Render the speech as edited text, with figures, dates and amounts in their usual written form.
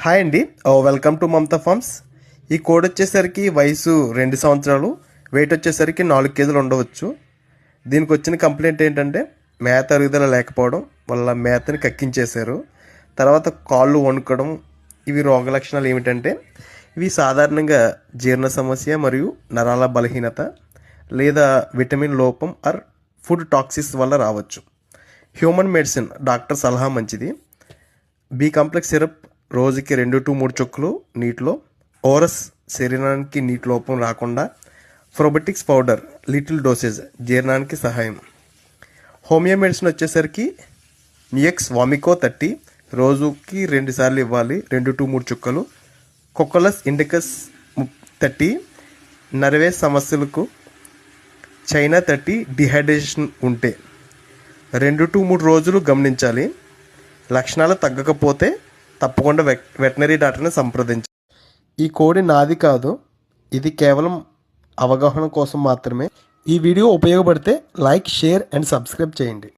Hi అండి. Welcome to Mamata farms. ఈ కోడ్ వచ్చేసరికి వయసు 2 సంవత్సరాలు, వెయిట్ వచ్చేసరికి 4 కేజీలు ఉండవచ్చు. దీనికి వచ్చిన కంప్లైంట్ ఏంటంటే మేత అరుగుదల లేకపోవడం వల్ల మేతని కక్కించేశారు. తర్వాత కాళ్ళు వణుకడం. ఇవి రోగ లక్షణాలు ఏమిటంటే ఇవి సాధారణంగా జీర్ణ సమస్య మరియు నరాల బలహీనత లేదా విటమిన్ లోపం ఆర్ ఫుడ్ టాక్సిస్ వల్ల రావచ్చు. హ్యూమన్ మెడిసిన్ డాక్టర్ సలహా మంచిది. బి కాంప్లెక్స్ సిరప్ రోజుకి 2 to 3 చుక్కలు నీటిలో. ఓరస్ శరీరానికి నీటి లోపం రాకుండా. ప్రోబయోటిక్స్ పౌడర్ లిటిల్ డోసేజ్ జీర్ణానికి సహాయం. హోమియో మెడిసిన్ వచ్చేసరికి మియక్స్ వామికో 30 రోజుకి 2 సార్లు ఇవ్వాలి, 2 to 3 చుక్కలు. కొకోలస్ ఇండికస్ 30 నరవే సమస్యలకు. చైనా 30 డిహైడ్రేషన్ ఉంటే 2 to 3 రోజులు గమనించాలి. లక్షణాలు తగ్గకపోతే తప్పకుండా వెటనరీ డాక్టర్ని సంప్రదించాలి. ఈ కోడి నాది కాదు, ఇది కేవలం అవగాహన కోసం మాత్రమే. ఈ వీడియో ఉపయోగపడితే లైక్, షేర్ అండ్ సబ్స్క్రైబ్ చేయండి.